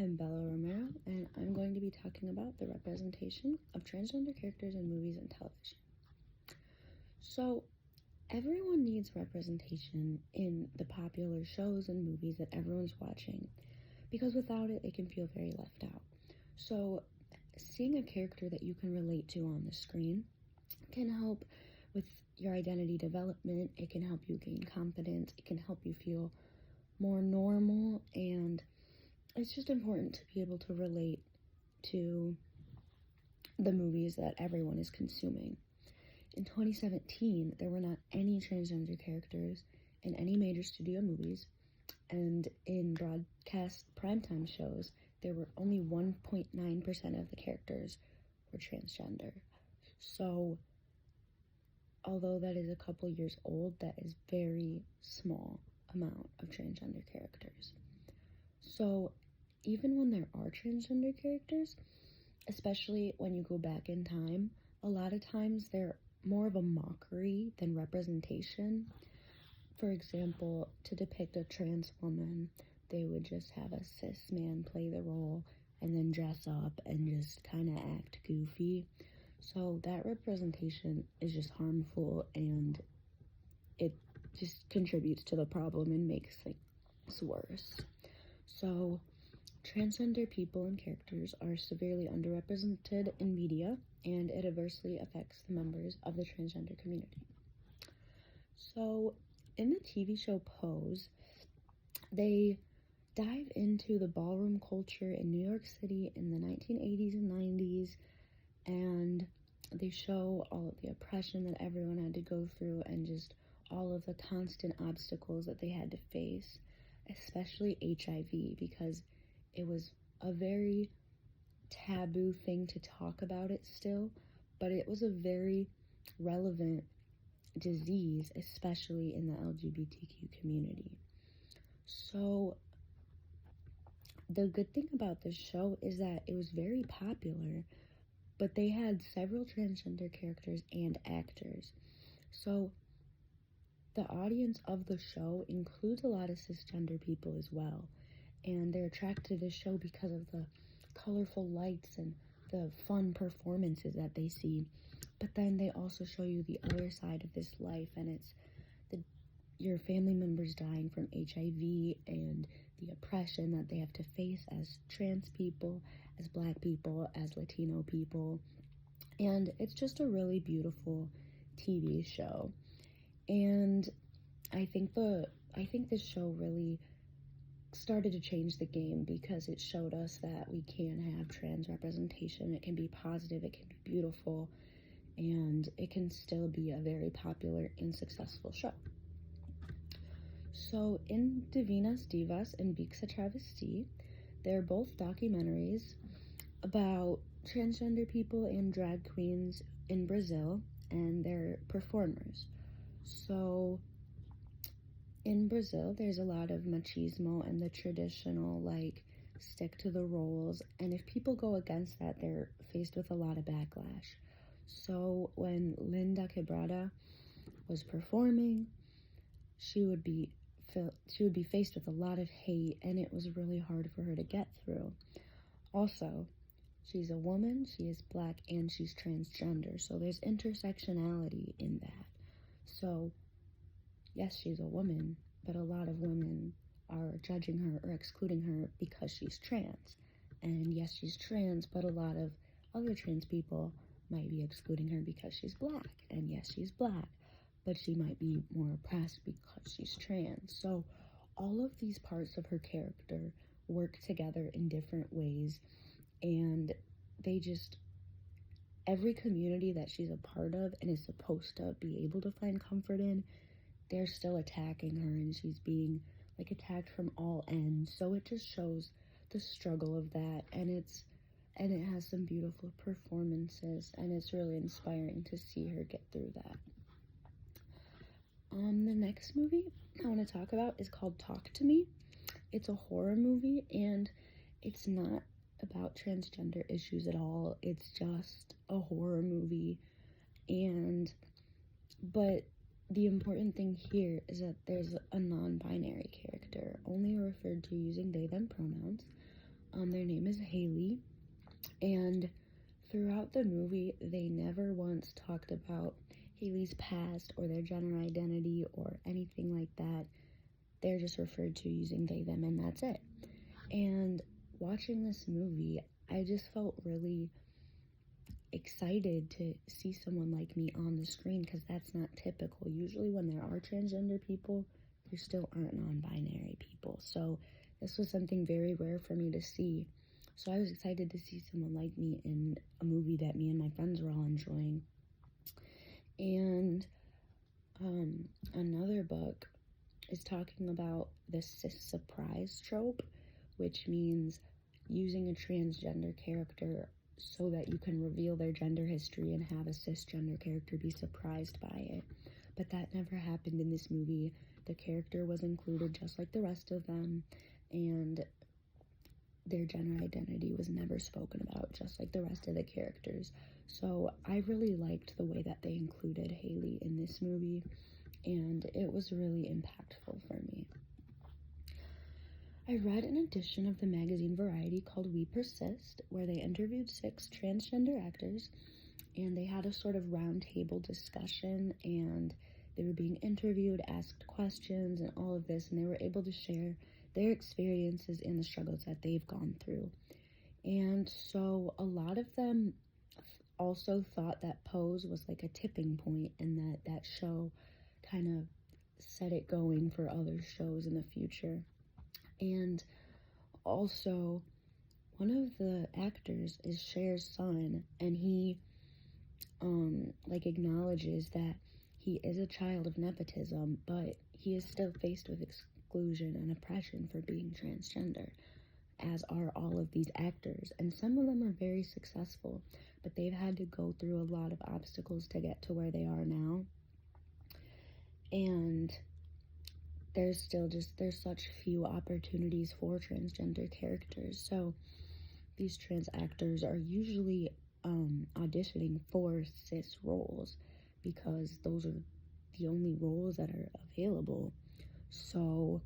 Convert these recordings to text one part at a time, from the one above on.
I'm Bella Romero, and I'm going to be talking about the representation of transgender characters in movies and television. So, everyone needs representation in the popular shows and movies that everyone's watching, because without it, it can feel very left out. So, seeing a character that you can relate to on the screen can help with your identity development, it can help you gain confidence, it can help you feel more normal, and it's just important to be able to relate to the movies that everyone is consuming. In 2017, there were not any transgender characters in any major studio movies, and in broadcast primetime shows, there were only 1.9% of the characters were transgender. So, although that is a couple years old, that is very small amount of transgender characters. So, even when there are transgender characters, especially when you go back in time, a lot of times they're more of a mockery than representation. For example, to depict a trans woman, they would just have a cis man play the role and then dress up and just kind of act goofy. So that representation is just harmful, and it just contributes to the problem and makes things worse. So, transgender people and characters are severely underrepresented in media, and it adversely affects the members of the transgender community. So, in the TV show Pose, they dive into the ballroom culture in New York City in the 1980s and 90s, and they show all of the oppression that everyone had to go through and just all of the constant obstacles that they had to face, especially HIV, because it was a very taboo thing to talk about it still, but it was a very relevant disease, especially in the LGBTQ community. So, the good thing about this show is that it was very popular, but they had several transgender characters and actors. So, the audience of the show includes a lot of cisgender people as well, and they're attracted to this show because of the colorful lights and the fun performances that they see. But then they also show you the other side of this life, and it's your family members dying from HIV and the oppression that they have to face as trans people, as Black people, as Latino people. And it's just a really beautiful TV show. And I think this show really started to change the game, because it showed us that we can have trans representation. It can be positive, it can be beautiful, and it can still be a very popular and successful show. So in Divinas Divas and Bixa Travesti, they're both documentaries about transgender people and drag queens in Brazil and their performers. So in Brazil, there's a lot of machismo and the traditional, stick to the roles, and if people go against that, they're faced with a lot of backlash. So when Linda Quebrada was performing, she would be faced with a lot of hate, and it was really hard for her to get through. Also, she's a woman, she is Black, and she's transgender, so there's intersectionality in that. So, yes, she's a woman, but a lot of women are judging her or excluding her because she's trans. And yes, she's trans, but a lot of other trans people might be excluding her because she's Black. And yes, she's Black, but she might be more oppressed because she's trans. So all of these parts of her character work together in different ways, and every community that she's a part of and is supposed to be able to find comfort in, they're still attacking her, and she's being attacked from all ends. So it just shows the struggle of that, and it has some beautiful performances, and it's really inspiring to see her get through that. The next movie I want to talk about is called Talk to Me. It's a horror movie, and it's not about transgender issues at all. It's just a horror movie, but the important thing here is that there's a non-binary character, only referred to using they, them pronouns. Their name is Haley, and throughout the movie, they never once talked about Haley's past or their gender identity or anything like that. They're just referred to using they, them, and that's it. And watching this movie, I just felt really excited to see someone like me on the screen, because that's not typical. Usually when there are transgender people, there still aren't non-binary people. So this was something very rare for me to see. So I was excited to see someone like me in a movie that me and my friends were all enjoying. And another book is talking about the cis surprise trope, which means using a transgender character so that you can reveal their gender history and have a cisgender character be surprised by it. But that never happened in this movie. The character was included just like the rest of them, and their gender identity was never spoken about, just like the rest of the characters. So I really liked the way that they included Haley in this movie, and it was really impactful for me. I read an edition of the magazine Variety called We Persist, where they interviewed 6 transgender actors, and they had a sort of roundtable discussion, and they were being interviewed, asked questions, and all of this, and they were able to share their experiences and the struggles that they've gone through. And so a lot of them also thought that Pose was like a tipping point, and that show kind of set it going for other shows in the future. And also, one of the actors is Cher's son, and he acknowledges that he is a child of nepotism, but he is still faced with exclusion and oppression for being transgender, as are all of these actors. And some of them are very successful, but they've had to go through a lot of obstacles to get to where they are now. And there's such few opportunities for transgender characters. So these trans actors are usually auditioning for cis roles, because those are the only roles that are available. So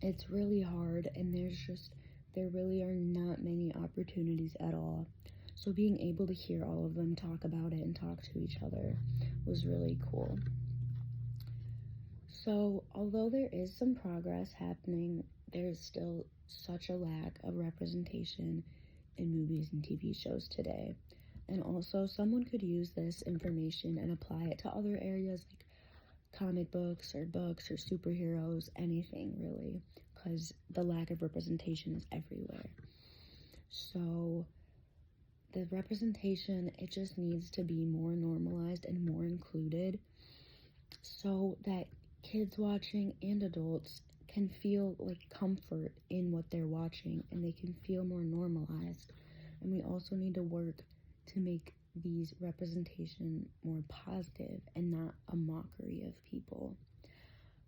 it's really hard, and there really are not many opportunities at all. So being able to hear all of them talk about it and talk to each other was really cool. So although there is some progress happening, there is still such a lack of representation in movies and TV shows today. And also, someone could use this information and apply it to other areas like comic books or superheroes, anything really, because the lack of representation is everywhere. So the representation, it just needs to be more normalized and more included, so that kids watching and adults can feel like comfort in what they're watching, and they can feel more normalized. And we also need to work to make these representation more positive and not a mockery of people.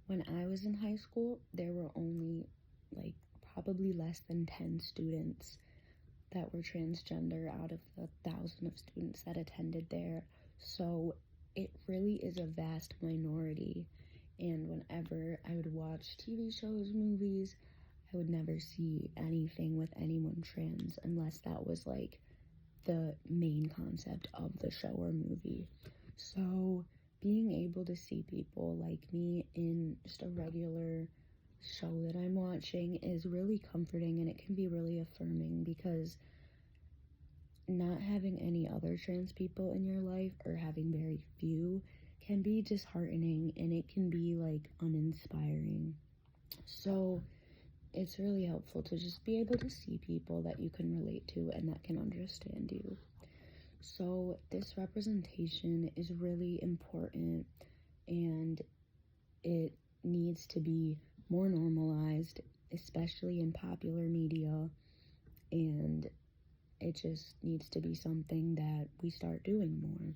When I was in high school, there were only probably less than 10 students that were transgender out of the 1,000 of students that attended there. So it really is a vast minority. And whenever I would watch TV shows, movies, I would never see anything with anyone trans unless that was the main concept of the show or movie. So being able to see people like me in just a regular show that I'm watching is really comforting, and it can be really affirming, because not having any other trans people in your life, or having very few, can be disheartening, and it can be uninspiring. So it's really helpful to just be able to see people that you can relate to and that can understand you. So this representation is really important, and it needs to be more normalized, especially in popular media, and it just needs to be something that we start doing more.